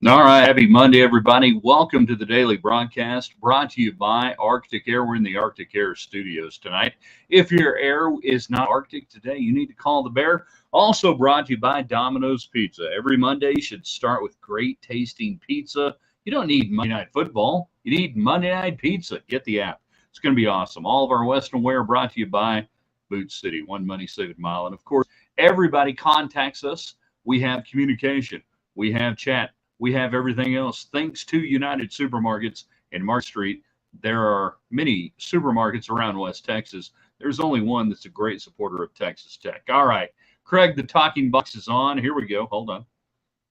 All right, happy Monday, everybody. Welcome to the daily broadcast brought to you by Arctic Air. We're in the Arctic Air studios tonight. If your air is not Arctic today, you need to call the bear. Also brought to you by Domino's Pizza. Every Monday should start with great tasting pizza. You don't need Monday Night Football. You need Monday Night Pizza. Get the app. It's going to be awesome. All of our Western wear brought to you by Boot City. One money, save it mile. And of course, everybody contacts us. We have communication. We have chat. We have everything else. Thanks to United Supermarkets in Mark Street, there are many supermarkets around West Texas. There's only one that's a great supporter of Texas Tech. All right, Craig, the talking box is on. Here we go. Hold on.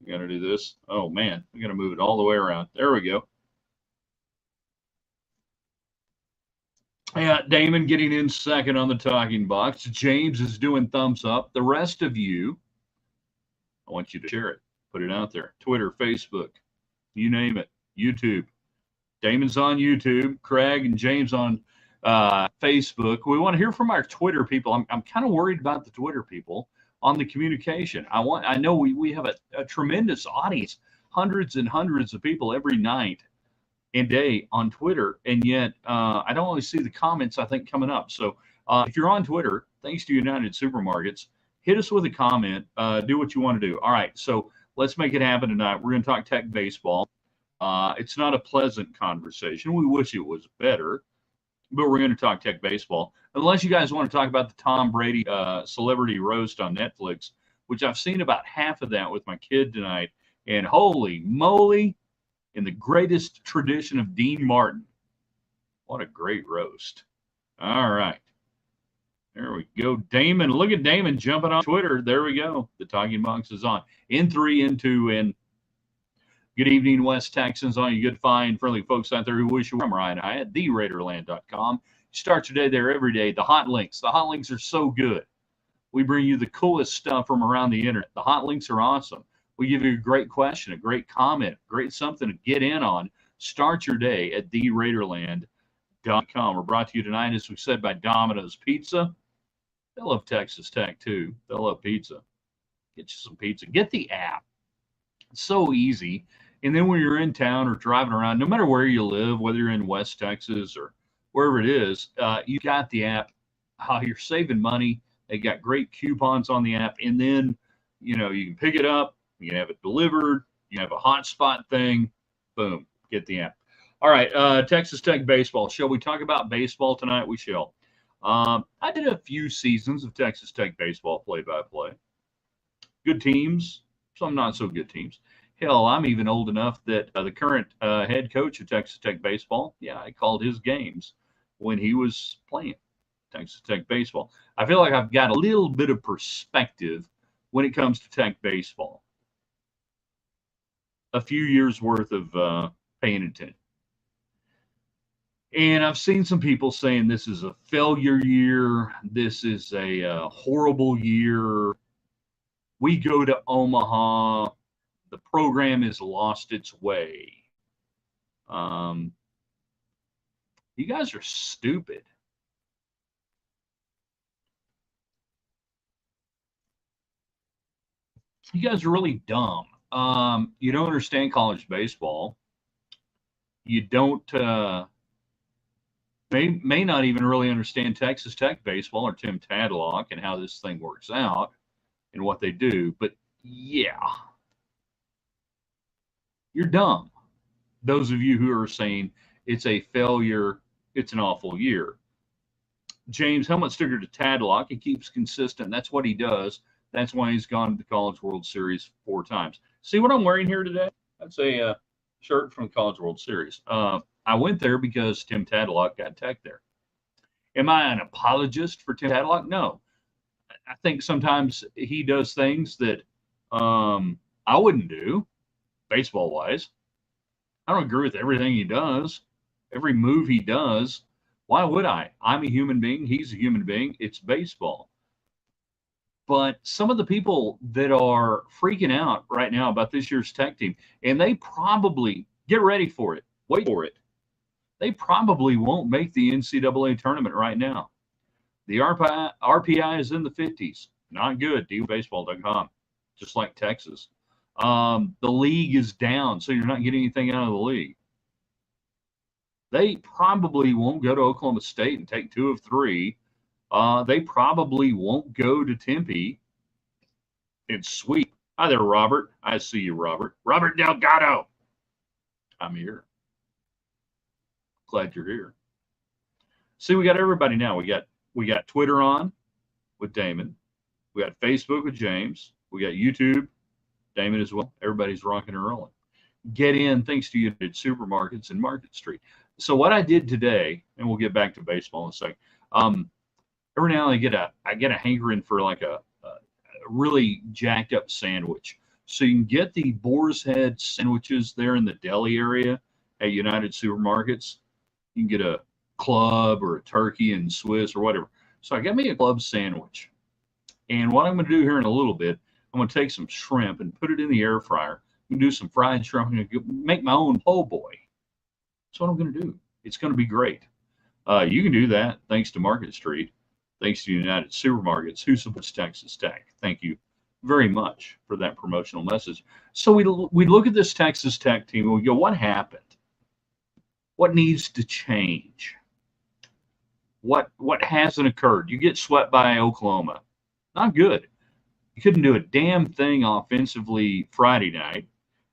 We got to do this. Oh, man. We got to move it all the way around. There we go. Yeah, Damon getting in second on the talking box. James is doing thumbs up. The rest of you, I want you to share it. Put it out there. Twitter, Facebook, you name it. YouTube. Damon's on YouTube. Craig and James on Facebook. We want to hear from our Twitter people. I'm kind of worried about the Twitter people on the communication. I know we have a tremendous audience, hundreds and hundreds of people every night and day on Twitter, and yet I don't always see the comments, I think, coming up. So if you're on Twitter, thanks to United Supermarkets, hit us with a comment. Do what you want to do. All right, so let's make it happen tonight. We're going to talk Tech baseball. It's not a pleasant conversation. We wish it was better, but we're going to talk Tech baseball. Unless you guys want to talk about the Tom Brady celebrity roast on Netflix, which I've seen about half of that with my kid tonight. And holy moly, in the greatest tradition of Dean Martin, what a great roast. All right. There we go. Damon, look at Damon jumping on Twitter. There we go. The talking box is on. In 3, in 2, in. Good evening, West Texans. All you good, fine, friendly folks out there who wish you were. I'm Ryan Hyatt, TheRaiderland.com. Start your day there every day. The hot links. The hot links are so good. We bring you the coolest stuff from around the internet. The hot links are awesome. We give you a great question, a great comment, great something to get in on. Start your day at TheRaiderland.com. We're brought to you tonight, as we said, by Domino's Pizza. They love Texas Tech, too. They love pizza. Get you some pizza. Get the app. It's so easy. And then when you're in town or driving around, no matter where you live, whether you're in West Texas or wherever it is, you got the app. You're saving money. They got great coupons on the app. And then, you can pick it up. You can have it delivered. You can have a hotspot thing. Boom. Get the app. All right. Texas Tech baseball. Shall we talk about baseball tonight? We shall. I did a few seasons of Texas Tech baseball play-by-play. Good teams, some not so good teams. Hell, I'm even old enough that the current head coach of Texas Tech baseball, I called his games when he was playing Texas Tech baseball. I feel like I've got a little bit of perspective when it comes to Tech baseball. A few years worth of paying attention. And I've seen some people saying this is a failure year. This is a horrible year. We go to Omaha. The program has lost its way. You guys are stupid. You guys are really dumb. You don't understand college baseball. You don't may not even really understand Texas Tech baseball or Tim Tadlock and how this thing works out and what they do. But yeah, you're dumb. Those of you who are saying it's a failure, it's an awful year. James, helmet sticker to Tadlock. He keeps consistent. That's what he does. That's why he's gone to the College World Series 4 times. See what I'm wearing here today? That's a shirt from the College World Series. I went there because Tim Tadlock got Tech there. Am I an apologist for Tim Tadlock? No. I think sometimes he does things that I wouldn't do, baseball-wise. I don't agree with everything he does, every move he does. Why would I? I'm a human being. He's a human being. It's baseball. But some of the people that are freaking out right now about this year's Tech team, and they probably, get ready for it, wait for it, they probably won't make the NCAA tournament right now. The RPI is in the 50s. Not good, DBaseball.com, just like Texas. The league is down, so you're not getting anything out of the league. They probably won't go to Oklahoma State and take 2 of 3. They probably won't go to Tempe and sweep. Hi there, Robert. I see you, Robert. Robert Delgado. I'm here. Glad you're here. See, we got everybody now. We got Twitter on with Damon. We got Facebook with James. We got YouTube, Damon as well. Everybody's rocking and rolling. Get in thanks to United Supermarkets in Market Street. So what I did today, and we'll get back to baseball in a second. Every now and then I get a hankering for like a really jacked up sandwich. So you can get the Boar's Head sandwiches there in the deli area at United Supermarkets. You can get a club or a turkey and Swiss or whatever. So I got me a club sandwich. And what I'm going to do here in a little bit, I'm going to take some shrimp and put it in the air fryer. I'm going to do some fried shrimp. I'm going to make my own po' boy. That's what I'm going to do. It's going to be great. You can do that thanks to Market Street, thanks to United Supermarkets, who supports Texas Tech. Thank you very much for that promotional message. So we look at this Texas Tech team and we go, what happened? What needs to change? What hasn't occurred? You get swept by Oklahoma. Not good. You couldn't do a damn thing offensively Friday night.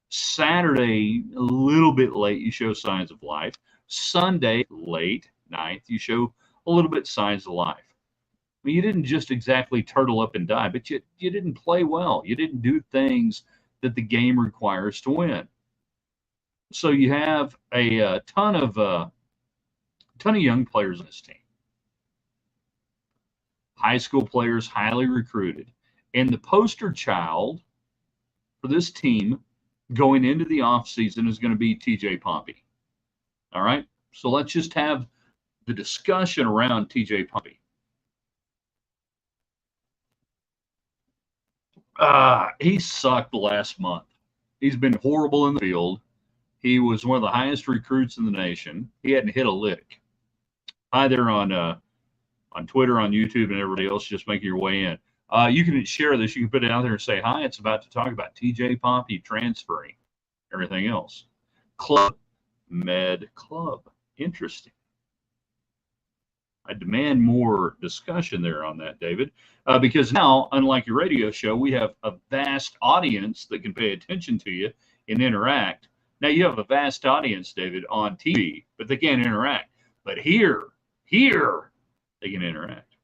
Saturday, a little bit late, you show signs of life. Sunday, late night, you show a little bit signs of life. I mean, you didn't just exactly turtle up and die, but you didn't play well. You didn't do things that the game requires to win. So you have a ton of young players on this team. High school players, highly recruited. And the poster child for this team going into the offseason is going to be TJ Pompey. All right? So let's just have the discussion around TJ Pompey. He sucked last month. He's been horrible in the field. He was one of the highest recruits in the nation. He hadn't hit a lick. Hi there on Twitter, on YouTube, and everybody else just making your way in. You can share this. You can put it out there and say, hi, it's about to talk about TJ Pompey transferring, everything else. Club, Med Club. Interesting. I demand more discussion there on that, David, because now, unlike your radio show, we have a vast audience that can pay attention to you and interact. Now, you have a vast audience, David, on TV, but they can't interact. But here, they can interact.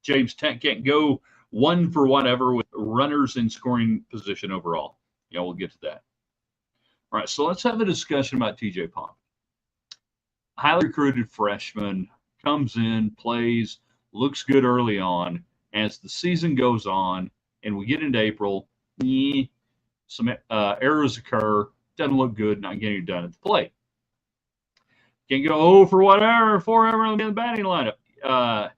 James Tech can't go one for whatever with runners in scoring position overall. Yeah, we'll get to that. All right, so let's have a discussion about TJ Pompey. Highly recruited freshman, comes in, plays, looks good early on. As the season goes on and we get into April, some errors occur, doesn't look good, not getting it done at the plate. Can't go for whatever, forever in the batting lineup.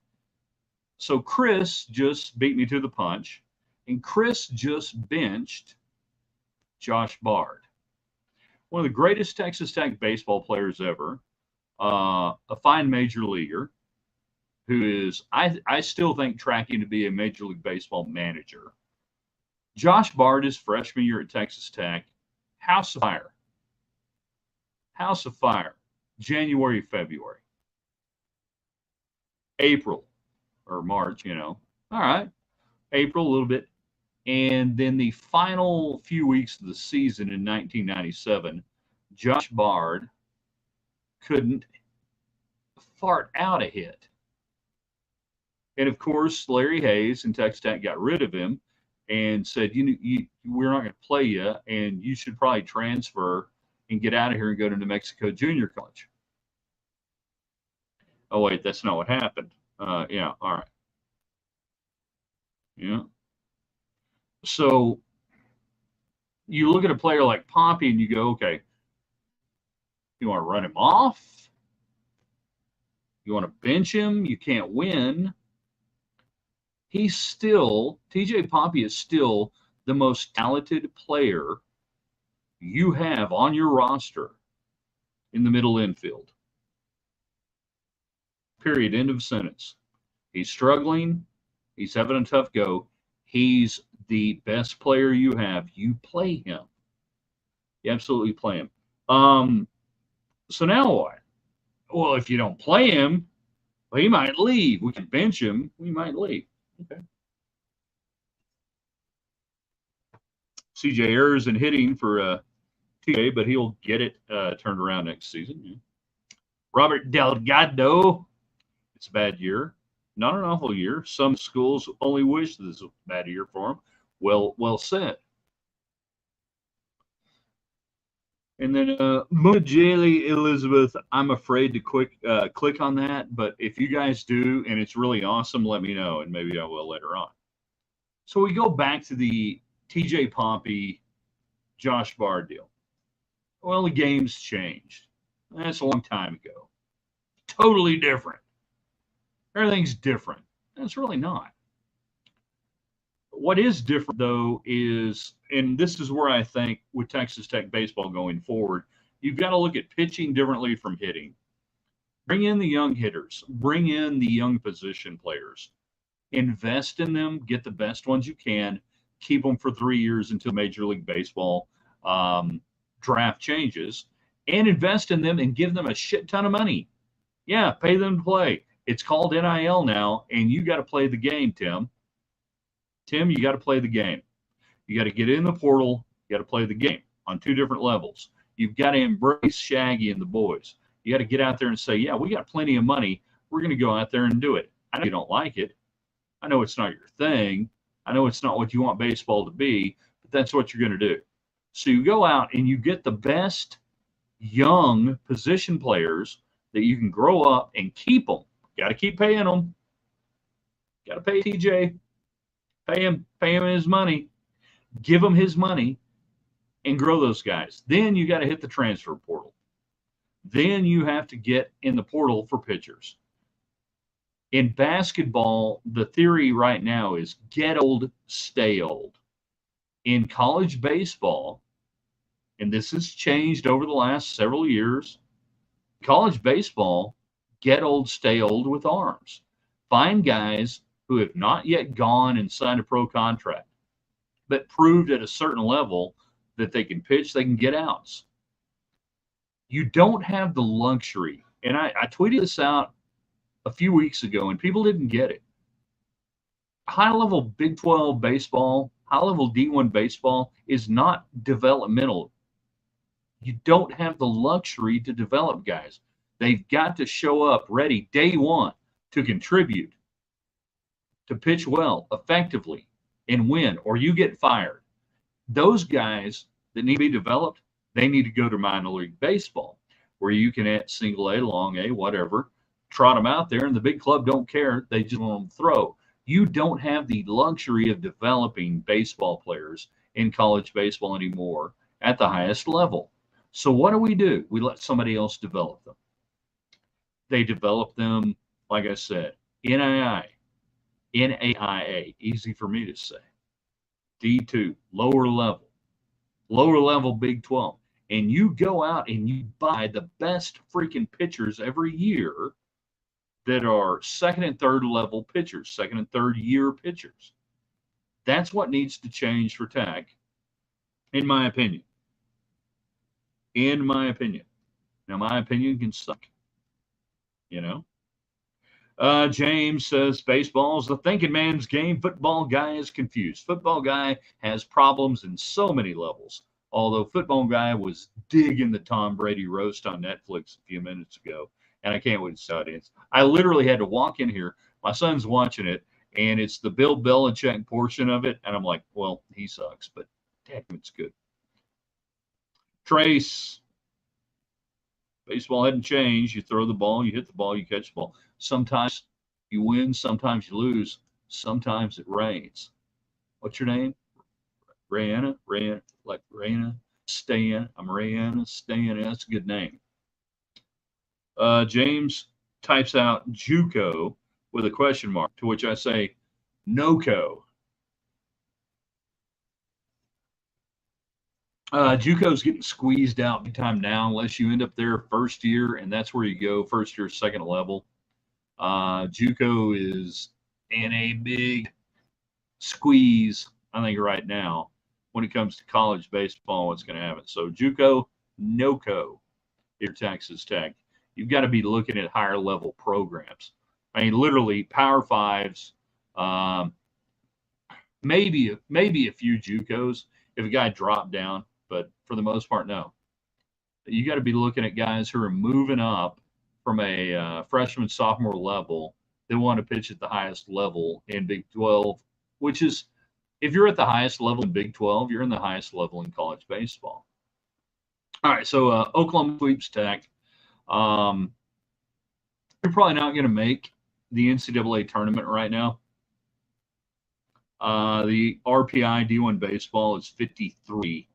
So Chris just beat me to the punch, and Chris just benched Josh Bard, one of the greatest Texas Tech baseball players ever, a fine major leaguer who is, I still think, tracking to be a Major League Baseball manager. Josh Bard, his freshman year at Texas Tech, House of Fire. House of Fire. January, February. April or March, all right. April, a little bit. And then the final few weeks of the season in 1997, Josh Bard couldn't fart out a hit. And of course, Larry Hayes and Texas Tech got rid of him and said, we're not going to play you, and you should probably transfer and get out of here and go to New Mexico Junior College. Oh, wait, that's not what happened. Yeah, all right. Yeah. So you look at a player like Pompey and you go, okay, you want to run him off? You want to bench him? You can't win. TJ Pompey is still the most talented player you have on your roster in the middle infield. Period. End of sentence. He's struggling. He's having a tough go. He's the best player you have, you play him. You absolutely play him. So now what? Well, if you don't play him, well, he might leave. We can bench him. We might leave. Okay. CJ errors in hitting for TJ, but he'll get it turned around next season. Yeah. Robert Delgado. It's a bad year. Not an awful year. Some schools only wish this was a bad year for him. Well said. And then Mujali Elizabeth, I'm afraid to click on that, but if you guys do and it's really awesome, let me know, and maybe I will later on. So we go back to the TJ Pompey, Josh Bard deal. Well, the game's changed. That's a long time ago. Totally different. Everything's different. It's really not. What is different, though, is, and this is where I think with Texas Tech baseball going forward, you've got to look at pitching differently from hitting. Bring in the young hitters. Bring in the young position players. Invest in them. Get the best ones you can. Keep them for 3 years until Major League Baseball draft changes. And invest in them and give them a shit ton of money. Yeah, pay them to play. It's called NIL now, and you got to play the game, Tim. Tim, you got to play the game. You got to get in the portal. You got to play the game on 2 different levels. You've got to embrace Shaggy and the boys. You got to get out there and say, yeah, we got plenty of money. We're going to go out there and do it. I know you don't like it. I know it's not your thing. I know it's not what you want baseball to be, but that's what you're going to do. So you go out and you get the best young position players that you can grow up and keep them. Got to keep paying them. Got to pay TJ. Pay him his money. Give him his money and grow those guys. Then you got to hit the transfer portal. Then you have to get in the portal for pitchers. In basketball, the theory right now is get old, stay old. In college baseball, and this has changed over the last several years, college baseball, get old, stay old with arms. Find guys who have not yet gone and signed a pro contract, but proved at a certain level that they can pitch, they can get outs. You don't have the luxury, and I tweeted this out a few weeks ago, and people didn't get it. High-level Big 12 baseball, high-level D1 baseball is not developmental. You don't have the luxury to develop guys. They've got to show up ready day one to contribute, to pitch well, effectively, and win, or you get fired. Those guys that need to be developed, they need to go to minor league baseball, where you can at single A, long A, whatever, trot them out there, and the big club don't care. They just want them to throw. You don't have the luxury of developing baseball players in college baseball anymore at the highest level. So what do? We let somebody else develop them. They develop them, like I said, NAIA, easy for me to say. D2, lower level Big 12. And you go out and you buy the best freaking pitchers every year that are second and third level pitchers, second and third year pitchers. That's what needs to change for Tech, in my opinion. In my opinion. Now, my opinion can suck. You know? James says baseball is the thinking man's game. Football guy is confused. Football guy has problems in so many levels. Although football guy was digging the Tom Brady roast on Netflix a few minutes ago, and I can't wait to see how it ends. I literally had to walk in here. My son's watching it, and it's the Bill Belichick portion of it, and I'm like, well, he sucks, but damn, it's good. Trace, baseball hadn't changed. You throw the ball, you hit the ball, you catch the ball. Sometimes you win, sometimes you lose, sometimes it rains. What's your name? Rayanna, like Rayanna, Stan. I'm Rayanna, Stan. That's a good name. James types out JUCO with a question mark, to which I say, NOCO. JUCO's getting squeezed out big time now, unless you end up there first year, and that's where you go, first year, second level. JUCO is in a big squeeze I think right now, when it comes to college baseball, what's going to happen. So JUCO, NOCO, if you're Texas Tech, you've got to be looking at higher level programs. I mean, literally Power Fives, um, maybe a few JUCOs if a guy dropped down, but for the most part, no. You got to be looking at guys who are moving up from a freshman sophomore level. They want to pitch at the highest level in Big 12, which is if you're at the highest level in Big 12, you're in the highest level in college baseball. All right, so Oklahoma sweeps Tech. You're probably not going to make the NCAA tournament right now. The RPI D1 baseball is 53.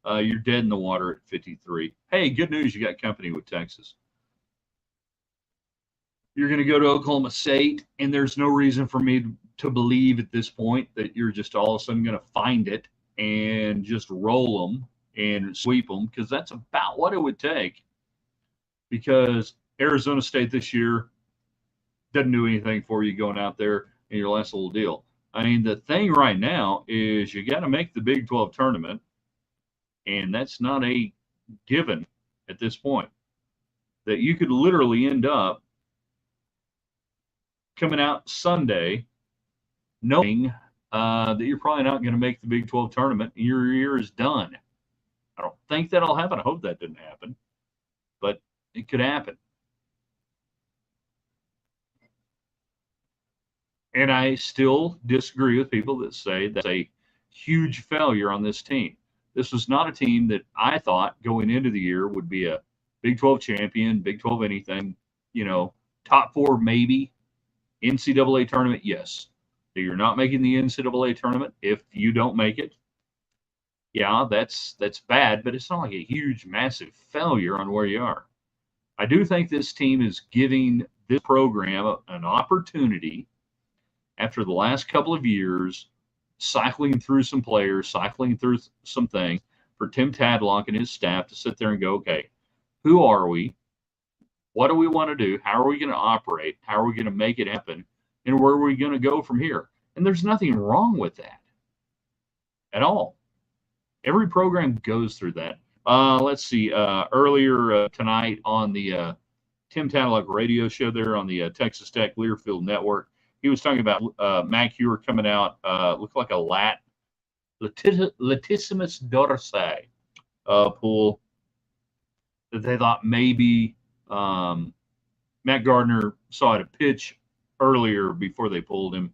You're dead in the water at 53. Hey, good news, you got company with Texas. You're going to go to Oklahoma State, and there's no reason for me to believe at this point that you're just all of a sudden going to find it and just roll them and sweep them, because that's about what it would take. Because Arizona State this year doesn't do anything for you going out there in your last little deal. I mean, the thing right now is you got to make the Big 12 tournament, and that's not a given at this point. That you could literally end up coming out Sunday knowing that you're probably not going to make the Big 12 tournament and your year is done. I don't think that'll happen. I hope that didn't happen, but it could happen. And I still disagree with people that say that's a huge failure on this team. This was not a team that I thought going into the year would be a Big 12 champion, Big 12 anything, top four maybe. NCAA tournament, yes. You're not making the NCAA tournament if you don't make it. Yeah, that's bad, but it's not like a huge, massive failure on where you are. I do think this team is giving this program an opportunity after the last couple of years, cycling through some players, cycling through some things, for Tim Tadlock and his staff to sit there and go, okay, who are we? What do we want to do? How are we going to operate? How are we going to make it happen? And where are we going to go from here? And there's nothing wrong with that at all. Every program goes through that. Let's see. Earlier tonight on the Tim Tadlock radio show there on the Texas Tech Learfield Network, he was talking about Mac Hewer coming out, looked like a latissimus dorsi pull that they thought maybe Matt Gardner saw it a pitch earlier before they pulled him.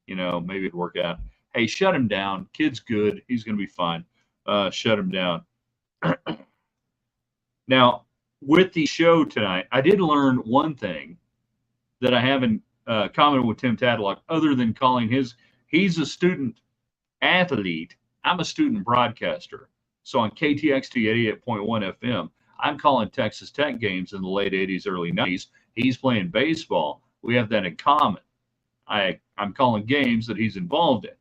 Maybe it'd work out. Hey, shut him down. Kid's good. He's going to be fine. Shut him down. Now, with the show tonight, I did learn one thing that I haven't commented with Tim Tadlock, other than calling he's a student athlete. I'm a student broadcaster. So on KTXT 88.1 FM, I'm calling Texas Tech games in the late 80s, early 90s. He's playing baseball. We have that in common. I'm calling games that he's involved in.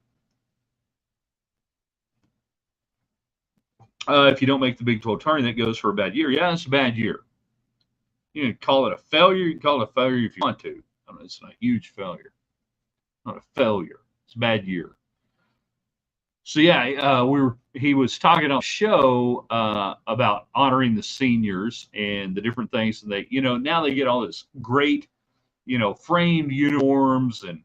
If you don't make the Big 12 tournament, that goes for a bad year. Yeah, it's a bad year. You can call it a failure. You can call it a failure if you want to. I mean, it's not a huge failure. Not a failure. It's a bad year. So yeah, he was talking on the show about honoring the seniors and the different things, and they, now they get all this great, framed uniforms and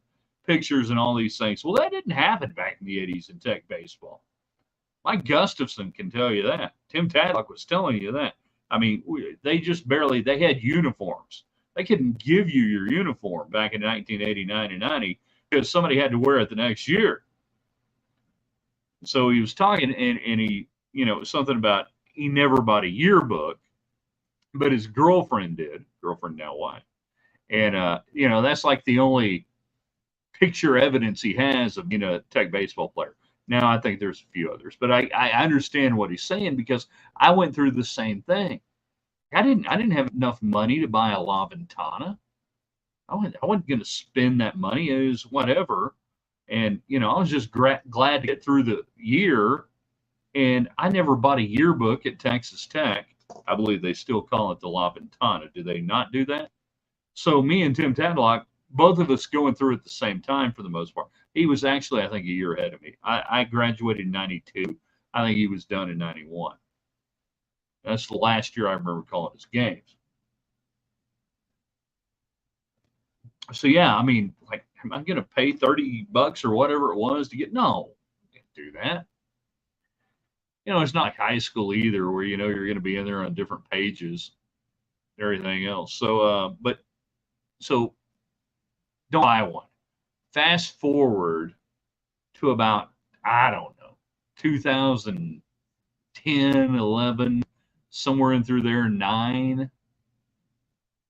pictures and all these things. Well, that didn't happen back in the 80s in Tech baseball. Mike Gustafson can tell you that. Tim Tadlock was telling you that. I mean, they had uniforms. They couldn't give you your uniform back in 1989 and 90 because somebody had to wear it the next year. So he was talking, and he, something about he never bought a yearbook, but his girlfriend did. Girlfriend, now wife. And, that's like the only picture evidence he has of, a Tech baseball player. Now, I think there's a few others, but I understand what he's saying because I went through the same thing. I didn't have enough money to buy a La Ventana. I wasn't going to spend that money. It was whatever. And, I was just glad to get through the year. And I never bought a yearbook at Texas Tech. I believe they still call it the La Ventana. Do they not do that? So me and Tim Tadlock, both of us going through at the same time for the most part. He was actually, I think, a year ahead of me. I graduated in 92. I think he was done in 91. That's the last year I remember calling his games. So yeah, I mean, like, am I going to pay $30 or whatever it was to get? No, I can't do that. It's not like high school either, where you're going to be in there on different pages, everything else. So don't buy one. Fast forward to about, I don't know, 2010, 11, somewhere in through there, 9.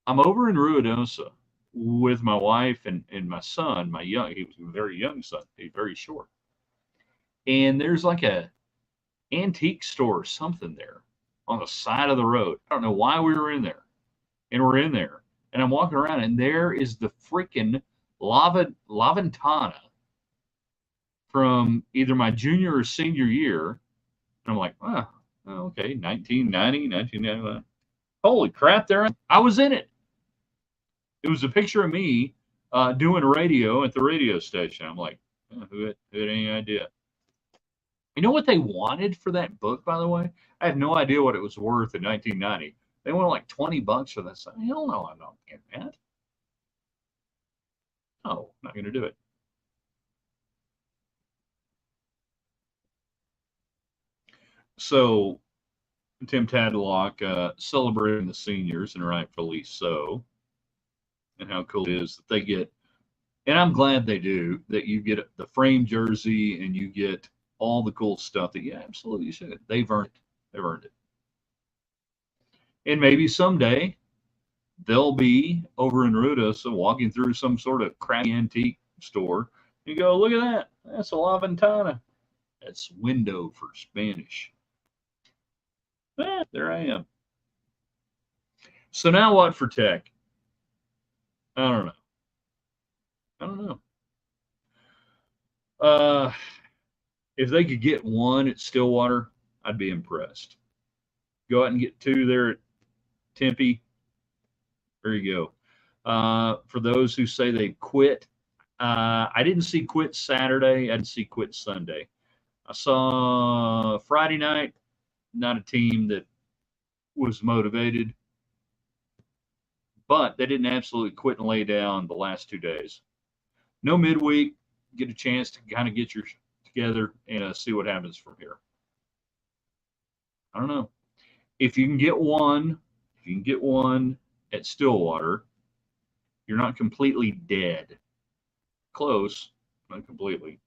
I'm over in Ruidosa with my wife and my son, he was a very young son, he's very short. And there's like a antique store or something there on the side of the road. I don't know why we were in there. And we're in there. And I'm walking around, and there is the freaking Laventana from either my junior or senior year. And I'm like, okay, 1990, 1991. Holy crap, I was in it. It was a picture of me doing radio at the radio station. I'm like, who had any idea? You know what they wanted for that book, by the way? I had no idea what it was worth in 1990. They wanted like $20 for that. Hell no, I'm not getting that. No, I'm not going to do it. So, Tim Tadlock celebrating the seniors, and rightfully so, and how cool it is that they get, and I'm glad they do, that you get the frame jersey and you get all the cool stuff that you absolutely should. They've earned it. They've earned it. And maybe someday they'll be over in Ruidosa walking through some sort of crappy antique store. You go, look at that. That's a La Ventana. That's window for Spanish. There I am. So now what for Tech? I don't know. If they could get one at Stillwater, I'd be impressed. Go out and get 2 there at Tempe. There you go. For those who say they quit, I didn't see quit Saturday. I didn't see quit Sunday. I saw Friday night, not a team that was motivated, but they didn't absolutely quit and lay down the last 2 days. No midweek, get a chance to kind of get your together and see what happens from here. I don't know. If you can get one at Stillwater, you're not completely dead. Close, not completely.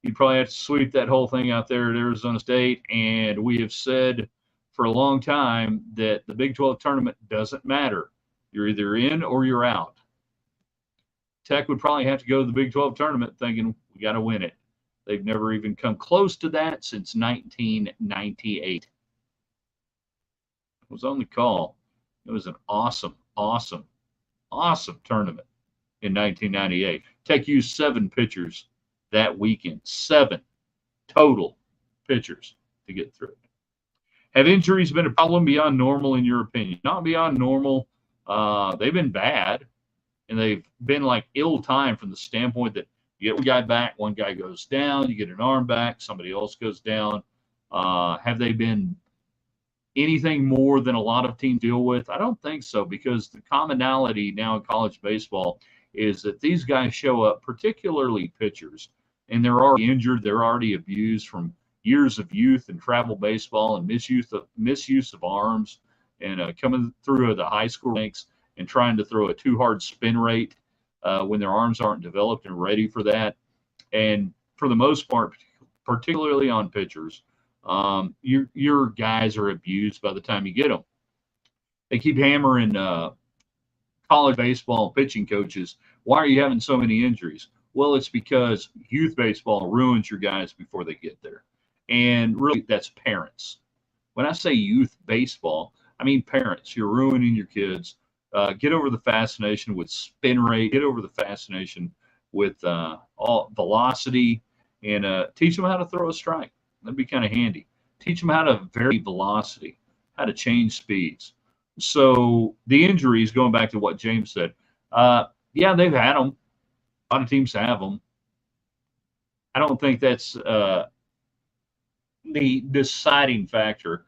You'd probably have to sweep that whole thing out there at Arizona State. And we have said for a long time that the Big 12 tournament doesn't matter. You're either in or you're out. Tech would probably have to go to the Big 12 tournament thinking we got to win it. They've never even come close to that since 1998. It was on the call. It was an awesome tournament in 1998. Tech used 7 pitchers that weekend. 7 total pitchers to get through it. Have injuries been a problem beyond normal in your opinion? Not beyond normal. They've been bad, and they've been like ill-timed from the standpoint that you get one guy back, one guy goes down, you get an arm back, somebody else goes down. Have they been anything more than a lot of teams deal with? I don't think so, because the commonality now in college baseball is that these guys show up, particularly pitchers, and they're already injured, they're already abused from years of youth and travel baseball and misuse of arms, and coming through the high school ranks and trying to throw a too hard spin rate when their arms aren't developed and ready for that. And for the most part, particularly on pitchers, your guys are abused by the time you get them. They keep hammering college baseball pitching coaches. Why are you having so many injuries? Well, it's because youth baseball ruins your guys before they get there. And really, that's parents. When I say youth baseball, I mean parents. You're ruining your kids. Get over the fascination with spin rate. Get over the fascination with all velocity, and teach them how to throw a strike. That'd be kind of handy. Teach them how to vary velocity, how to change speeds. So the injuries, going back to what James said, yeah, they've had them. A lot of teams have them. I don't think that's the deciding factor.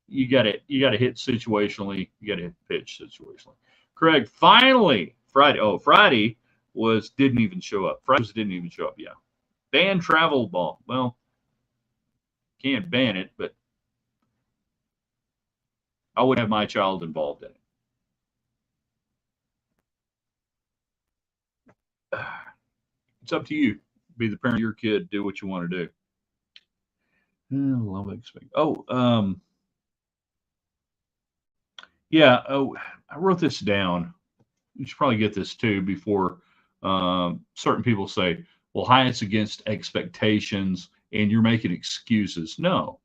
You got to hit situationally. You got to hit pitch situationally. Craig, finally Friday. Oh, Friday didn't even show up. Friday didn't even show up. Yeah, ban travel ball. Well, can't ban it, but I would have my child involved in it. It's up to you. Be the parent of your kid. Do what you want to do. Love expect. Oh, yeah. Oh, I wrote this down. You should probably get this too before certain people say, "Well, Hyatt's against expectations, and you're making excuses." No.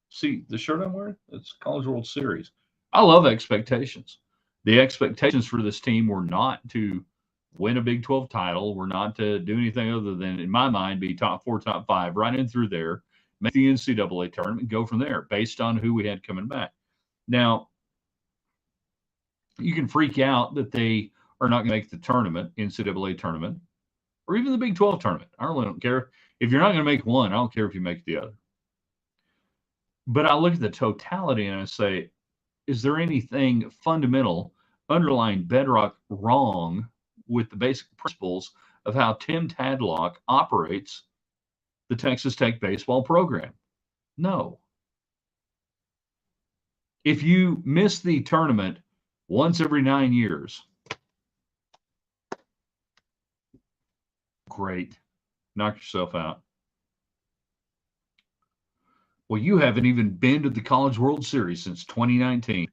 See the shirt I'm wearing? It's College World Series. I love expectations. The expectations for this team were not to win a Big 12 title. Were not to do anything other than, in my mind, be top 4, top 5, right in through there, make the NCAA tournament, and go from there based on who we had coming back. Now, you can freak out that they are not going to make the tournament, NCAA tournament, or even the Big 12 tournament. I really don't care. If you're not going to make one, I don't care if you make the other. But I look at the totality and I say, is there anything fundamental, underlying bedrock wrong with the basic principles of how Tim Tadlock operates the Texas Tech baseball program? No. If you miss the tournament once every 9 years, great. Knock yourself out. Well, you haven't even been to the College World Series since 2019.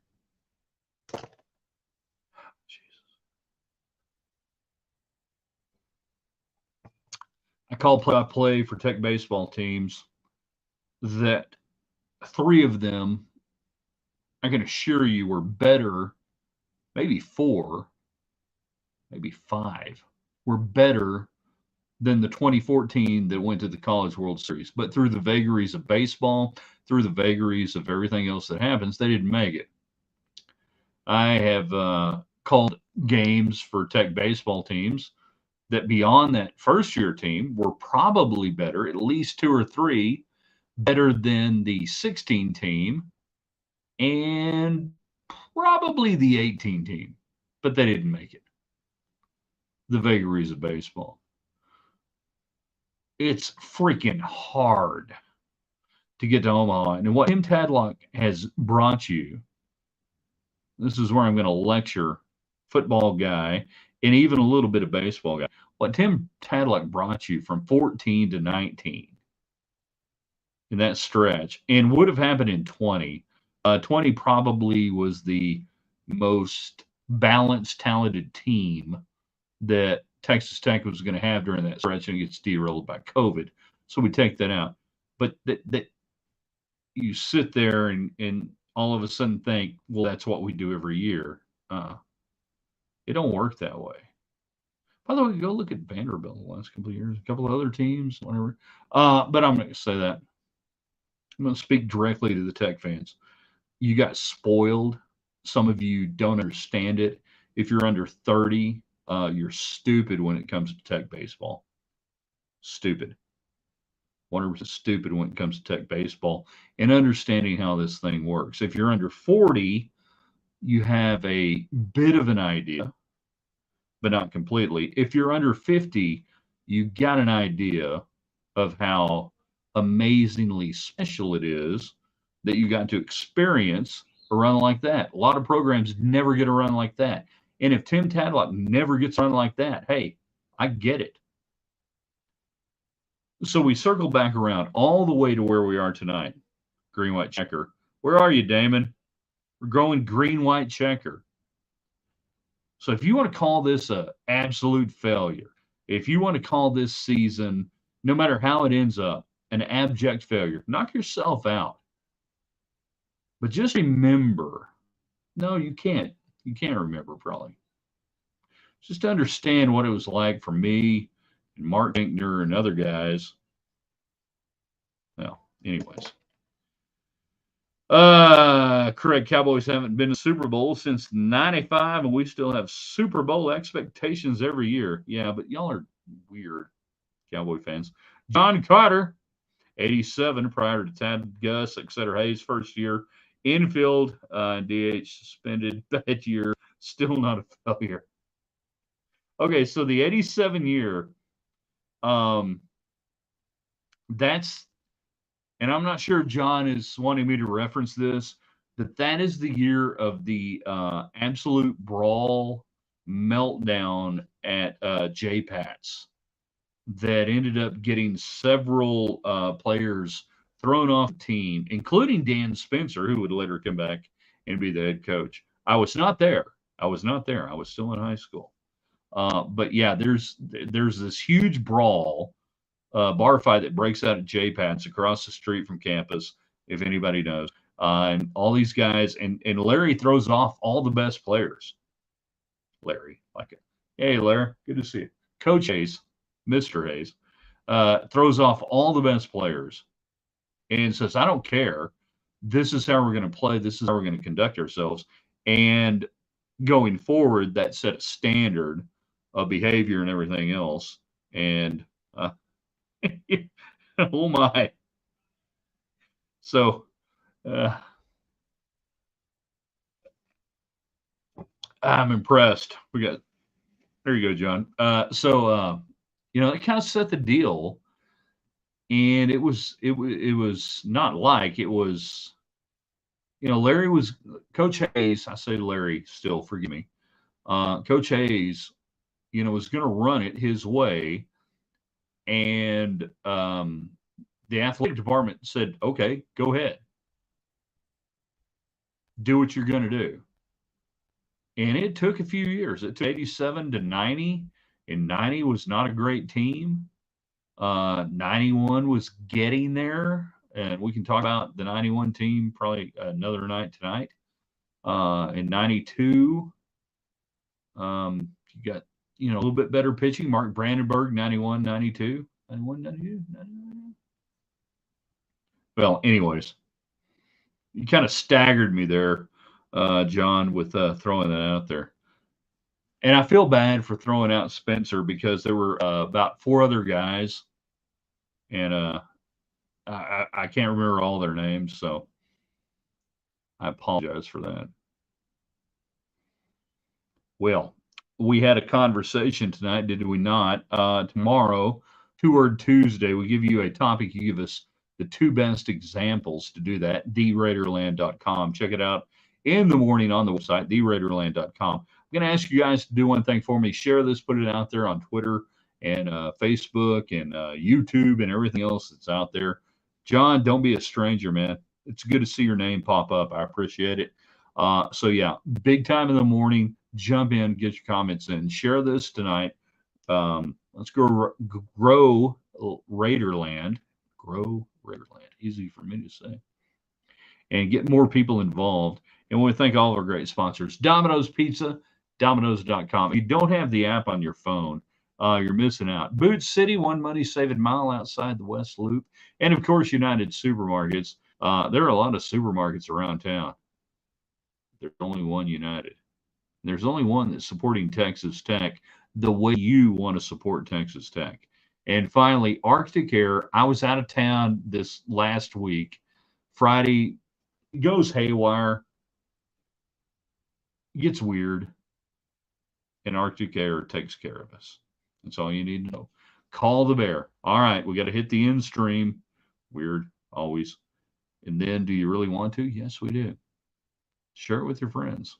I call play-by-play for Tech baseball teams that 3 of them, I can assure you, were better, maybe 4, maybe 5, were better than the 2014 that went to the College World Series. But through the vagaries of baseball, through the vagaries of everything else that happens, they didn't make it. I have called games for Tech baseball teams that beyond that first year team were probably better, at least 2 or 3 better than the 16 team and probably the 18 team, but they didn't make it. The vagaries of baseball. It's freaking hard to get to Omaha. And what Tim Tadlock has brought you, this is where I'm going to lecture football guy and even a little bit of baseball guy. What Tim Tadlock brought you from 14 to 19 in that stretch, and would have happened in 20. 20 probably was the most balanced, talented team that Texas Tech was going to have during that stretch, and it gets derailed by COVID. So we take that out. But that you sit there and all of a sudden think, well, that's what we do every year. It don't work that way. By the way, go look at Vanderbilt the last couple of years, a couple of other teams, whatever. But I'm not going to say that. I'm going to speak directly to the Tech fans. You got spoiled. Some of you don't understand it. If you're under 30, you're stupid when it comes to Tech baseball. Stupid. 100% stupid when it comes to Tech baseball and understanding how this thing works. If you're under 40, you have a bit of an idea, but not completely. If you're under 50, you got an idea of how amazingly special it is that you got to experience a run like that. A lot of programs never get a run like that. And if Tim Tadlock never gets a run like that, hey, I get it. So we circle back around all the way to where we are tonight. Green, white checker. Where are you, Damon? We're going green, white checker. So if you want to call this an absolute failure, if you want to call this season, no matter how it ends up, an abject failure, knock yourself out. But just remember, no, you can't. You can't remember, probably. Just understand what it was like for me and Mark Dinkner and other guys. Well, anyways. Correct. Cowboys haven't been to Super Bowl since 95, and we still have Super Bowl expectations every year. Yeah, but y'all are weird. Cowboy fans. John Carter, 87, prior to Tad Gus, Exeter Hayes' first year. Infield, DH suspended. Bad year, still not a failure. Okay, so the 87 year, that's, and I'm not sure if John is wanting me to reference this, but that is the year of the absolute brawl meltdown at J-Pats that ended up getting several players thrown off the team, including Dan Spencer, who would later come back and be the head coach. I was not there. I was still in high school. But yeah, there's this huge brawl, bar fight that breaks out at J-Pats across the street from campus, if anybody knows. And all these guys, and Larry throws off all the best players. Larry, like it. Hey, Larry, good to see you. Coach Hayes, Mr. Hayes, throws off all the best players and says, I don't care. This is how we're going to play. This is how we're going to conduct ourselves. And going forward, that set a standard of behavior and everything else. And oh my. So I'm impressed. There you go, John. It kind of set the deal. And it was not like it was, Larry was Coach Hayes. I say Larry still, forgive me. Coach Hayes, was going to run it his way. And the athletic department said, okay, go ahead. Do what you're going to do. And it took a few years. It took 87 to 90. And 90 was not a great team. 91 was getting there. And we can talk about the 91 team probably another night tonight. In 92, you got, a little bit better pitching. Mark Brandenburg, 91, 92. 91, 92, 91. Well, anyways, you kind of staggered me there, John, with throwing that out there. And I feel bad for throwing out Spencer because there were about 4 other guys, and I can't remember all their names, so I apologize for that. Well, we had a conversation tonight, did we not? Tomorrow, Two-Word Tuesday, we give you a topic. You give us the 2 best examples to do that, theraiderland.com. Check it out in the morning on the website, theraiderland.com. I'm going to ask you guys to do one thing for me. Share this, put it out there on Twitter and Facebook and YouTube and everything else that's out there. John, don't be a stranger, man. It's good to see your name pop up. I appreciate it. So, yeah, big time in the morning. Jump in, get your comments in. Share this tonight. Let's grow Raiderland. Grow Raiderland. Easy for me to say. And get more people involved. And we want to thank all of our great sponsors. Domino's Pizza, Domino's.com. If you don't have the app on your phone, you're missing out. Boot City, one money-saving mile outside the West Loop. And, of course, United Supermarkets. There are a lot of supermarkets around town. There's only one United. There's only one that's supporting Texas Tech the way you want to support Texas Tech. And finally, Arctic Air. I was out of town this last week. Friday goes haywire. Gets weird. And Arctic Air takes care of us. That's all you need to know. Call the bear. All right, we got to hit the end stream. Weird, always. And then, do you really want to? Yes, we do. Share it with your friends.